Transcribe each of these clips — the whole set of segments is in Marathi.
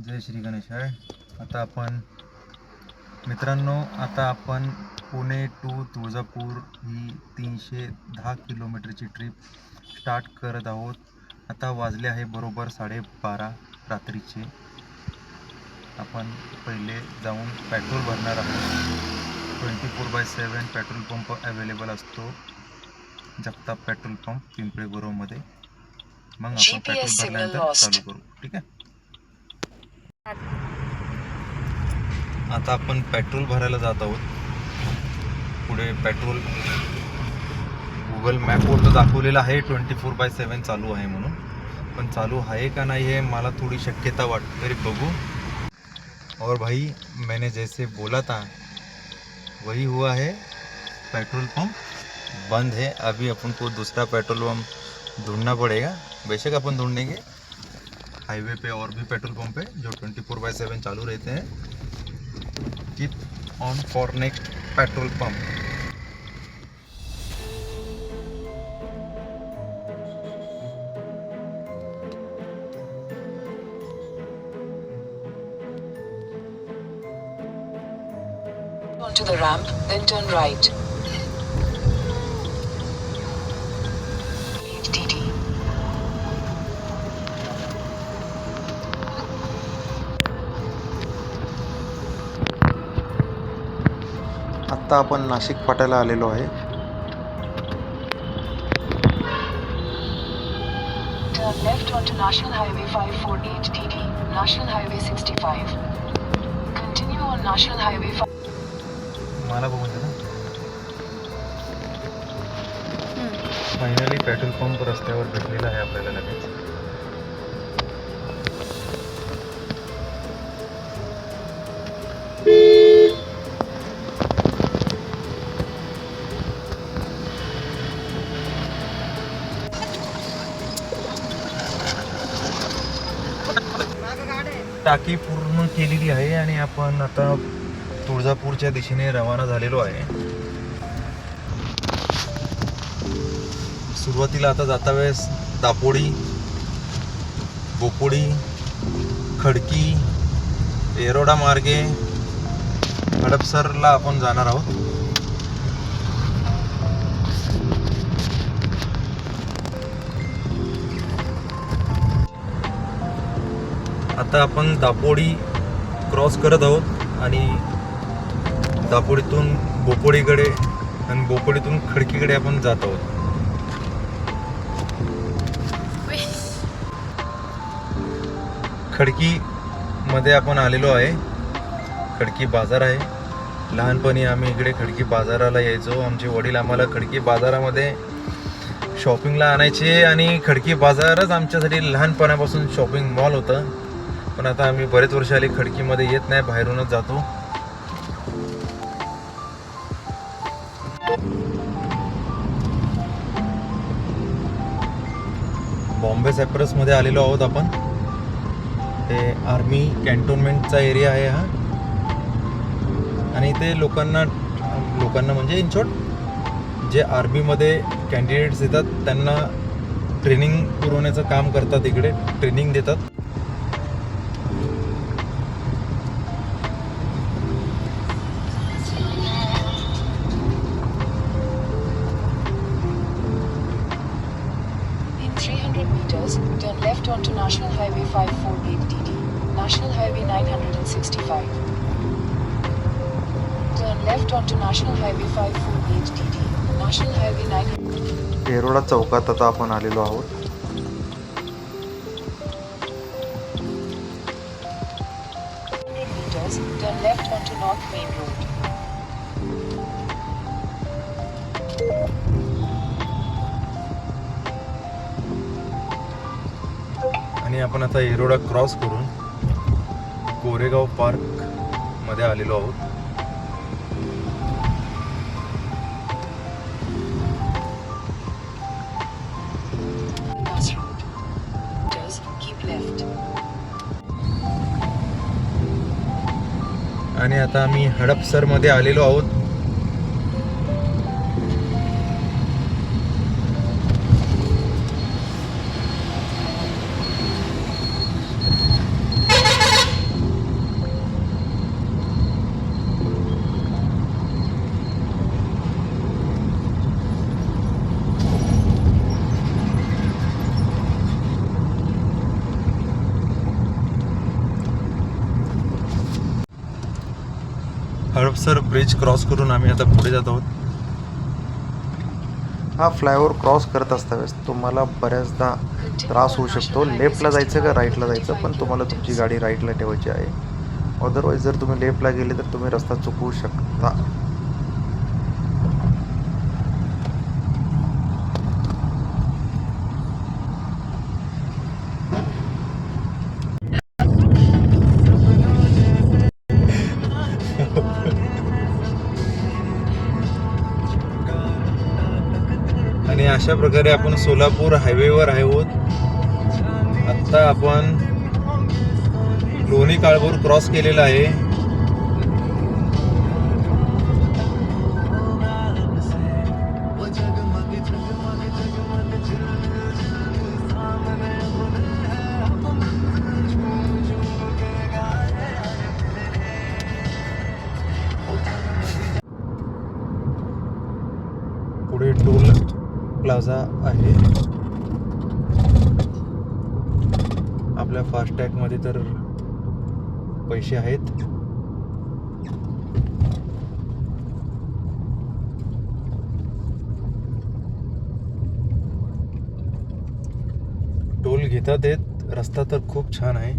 जय श्री गणेश आहे. आता आपण मित्रांनो, आता आपण पुणे टू तुळजापूर ही 310 किलोमीटरची ट्रिप स्टार्ट करत आहोत. आता वाजले आहे बरोबर 12:30 रात्रीचे. आपण पहिले जाऊन पेट्रोल भरणार आहोत. 24/7 पेट्रोल पंप अवेलेबल असतो जगताप पेट्रोल पंप पिंपळे गुरवमध्ये. मग आपण पेट्रोल भरल्यानंतर चालू करू. ठीक आहे. आता आपण पेट्रोल भरायला जात आहोत. पुढे पेट्रोल गुगल मॅपवर तर दाखवलेलं आहे 24/7 चालू आहे म्हणून, पण चालू आहे का नाही हे मला थोड़ी शक्यता वाटते, तरी बघू. और भाई मैंने जैसे बोला था वही हुआ है, पेट्रोल पंप बंद है. अभी अपन को दूसरा पेट्रोल पंप ढूंढना पड़ेगा. बेशक अपन ढूंढेंगे. हाईवे पे और भी पेट्रोल पंप है जो 24/7 चालू रहते हैं. Keep on for next petrol pump. Onto the ramp, then turn right. HDD. आत्ता आपण नाशिक फाट्याला आलेलो आहे. Turn left onto National Highway 54 HDD, National Highway 65. Continue on National Highway 5. मला बघून दे ना. फायनली पेट्रोल पंप रस्त्यावर भेटलेला आहे आपल्याला लगेच. टाकी पूर्ण केलेली आहे आणि आपण आता तुळजापूरच्या दिशेने रवाना झालेलो आहे. सुरुवातीला आता जाता वेळेस दापोडी, बोपोडी, खडकी, येरोडा मार्गे हडपसरला आपण जाणार आहोत. आता आपण दापोडी क्रॉस करत आहोत आणि दापोडीतून बोपोडीकडे आणि बोपोडीतून खडकीकडे आपण जात आहोत. खडकी मध्ये आपण आलेलो आहे. खडकी बाजार आहे. लहानपणी आम्ही इकडे खडकी बाजाराला यायचो. आमचे वडील आम्हाला खडकी बाजारामध्ये शॉपिंगला आणायचे आणि खडकी बाजारच आमच्यासाठी लहानपणापासून शॉपिंग मॉल होतं. पण आता आम्ही बरेच वर्ष आले खडकीमध्ये येत नाही, बाहेरूनच जातो. बॉम्बे सायप्रस मध्ये आलेलो आहोत आपण. हे आर्मी कॅन्टोन्मेंटचा एरिया आहे हा. आणि इथे लोकांना म्हणजे इन शॉर्ट जे आर्मीमध्ये कॅन्डिडेट्स येतात त्यांना ट्रेनिंग पुरवण्याचं काम करतात. इकडे ट्रेनिंग देतात. Turn left onto National Highway 54 HDD, National Highway 965. Turn left onto National Highway 54 HDD, National Highway 900. Yerwada चौकात आता आपण आलेलो आहोत. meters, turn left onto North Main Road. आणि आपण आता येरोडा क्रॉस करून कोरेगाव पार्क मध्ये आलेलो आहोत. Bus road. Keep left. आणि आता आम्ही हडपसर मध्ये आलेलो आहोत. हडपसर ब्रिज क्रॉस करून आम्ही आता पुढे जात आहोत. हा फ्लायओव्हर क्रॉस करत असता वेळेस तुम्हाला बऱ्याचदा त्रास होऊ शकतो. लेफ्टला जायचं का राईटला जायचं, पण तुम्हाला तुमची गाडी राईटला ठेवायची आहे. अदरवाईज जर तुम्ही लेफ्टला गेले तर तुम्ही रस्ता चुकवू शकता. आणि अशा प्रकारे आपण सोलापूर हायवेवर आहोत. आत्ता आपण लोणी काळभोर क्रॉस केलेला आहे. पुढे टोल प्लाझा आहे. आपल्या फास्टॅग मध्ये तर पैसे आहेत. टोल घेतात आहेत. रस्ता तर खूप छान आहे.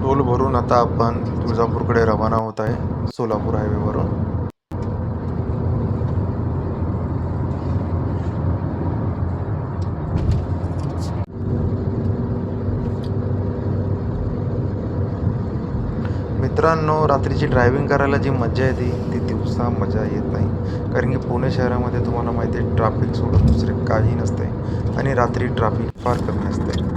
टोल भरून आता आपण तुळजापूरकडे रवाना होत आहे सोलापूर हायवेवरून. मित्रांनो, रात्रीची ड्रायव्हिंग करायला जी मजा येते ती दिवसा मजा येत नाही. कारण की पुणे शहरामध्ये तुम्हाला माहिती आहे ट्रॅफिक सोडून दुसरे काही नसते आणि रात्री ट्रॅफिक फार कमी असते.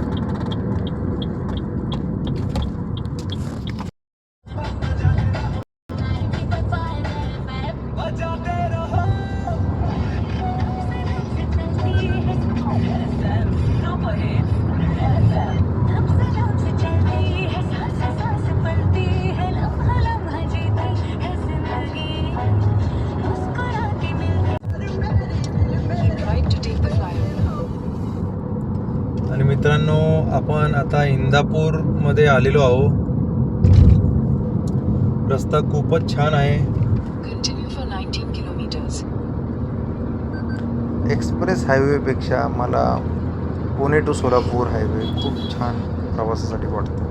Right to take the flyover. आणि मित्रांनो, आपण आता इंदापूर मध्ये आलेलो आहोत. रस्ता खूपच छान आहे. Continue for 19 kilometers. एक्सप्रेस हायवेपेक्षा मला पुणे टू सोलापूर हायवे खूप छान प्रवासासाठी वाटतो.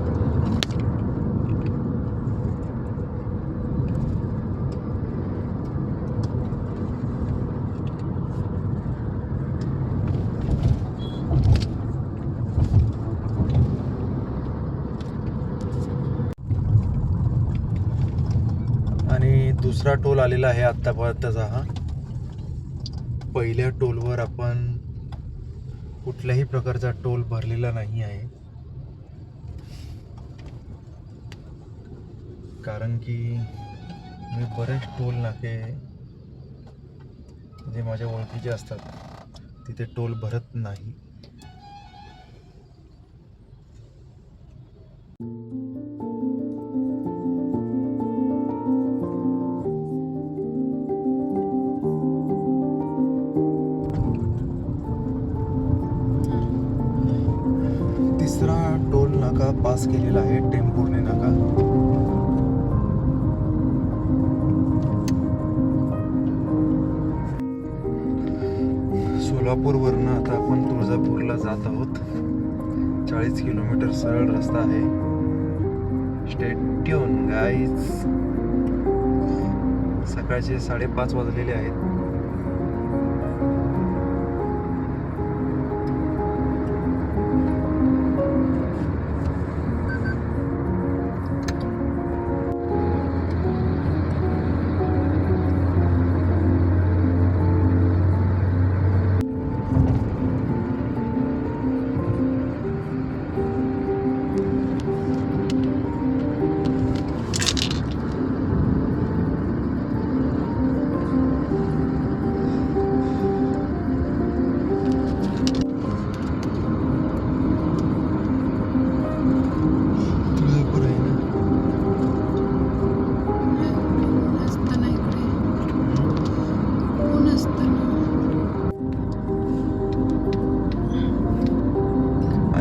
आणि दुसरा टोल आलेला आहे आत्तापर्यंतचा हा. पहिल्या टोलवर आपण कुठल्याही प्रकारचा टोल भरलेला नाही आहे. कारण की मी बरेच टोल नाके जे माझ्या ओळखीचे असतात तिथे टोल भरत नाही. तिसरा टोल नाका पास केलेला आहे, टेंभुर्णी नाका. सोलापूरवरनं आता आपण तुळजापूरला जात आहोत. 40 किलोमीटर सरळ रस्ता आहे. Stay tune guys. सकाळचे 5:30 वाजलेले आहेत.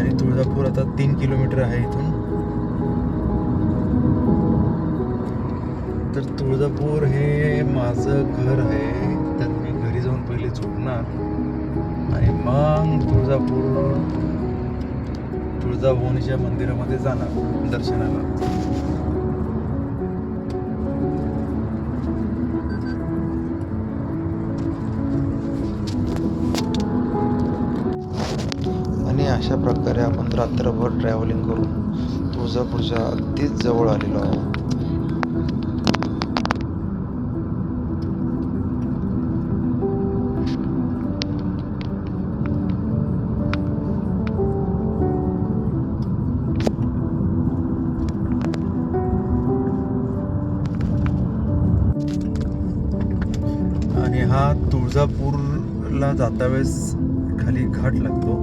आणि तुळजापूर आता 3 किलोमीटर आहे इथून. तर तुळजापूर हे माझं घर आहे, तर मी घरी जाऊन पहिले झोपणार आणि मग तुळजाभवानीच्या मंदिरामध्ये जाणार दर्शनाला. आणि अशा प्रकारे आपण रात्रभर ट्रॅव्हलिंग करून तुळजापूरच्या अगदीच जवळ आलेलो आहोत. आणि हा तुळजापूरला जाता वेळेस खाली घाट लागतो.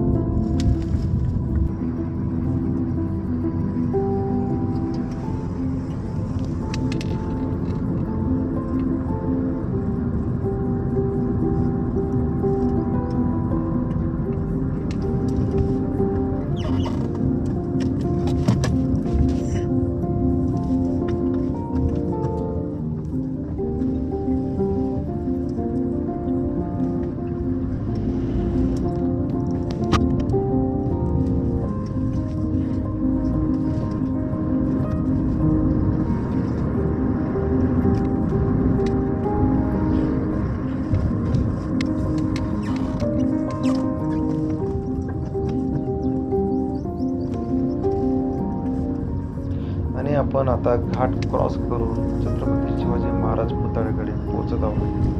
आणि आपण आता घाट क्रॉस करून छत्रपती शिवाजी महाराज पुतळ्याकडे पोहोचत आहोत.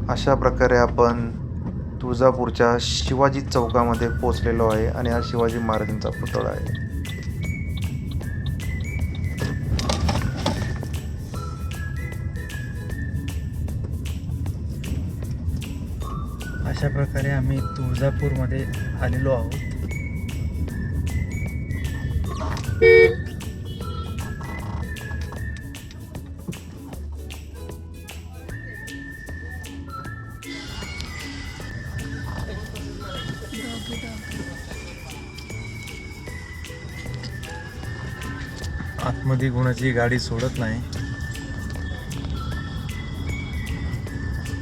अशा प्रकारे आपण तुळजापूरच्या शिवाजी चौकामध्ये पोहोचलेलो आहे आणि हा शिवाजी महाराजांचा पुतळा आहे. अशा प्रकारे आम्ही तुळजापूरमध्ये आलेलो आहोत. आतमध्ये कोणाची गाडी सोडत नाही,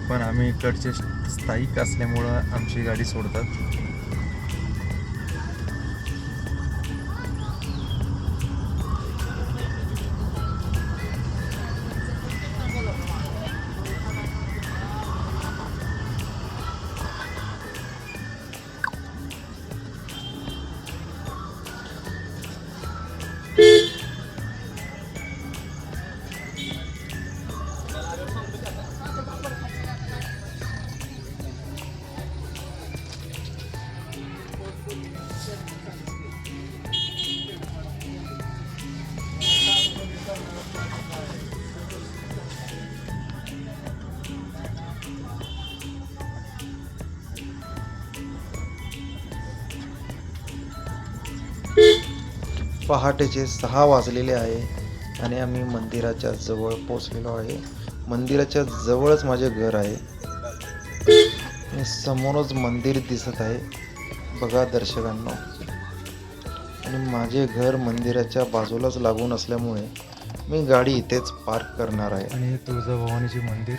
पण आम्ही इकडचे स्थायिक असल्यामुळं आमची गाडी सोडतात. पहाटेचे 6 वाजलेले आहे आणि आम्ही मंदिराच्या जवळ पोहोचलेलो आहे. मंदिराच्या जवळच माझे घर आहे आणि समोरच मंदिर दिसत आहे बघा दर्शकांनो. आणि माझे घर मंदिराच्या बाजूलाच लागून असल्यामुळे मी गाडी इथेच पार्क करणार आहे. आणि तुळजाभवानीचे मंदिर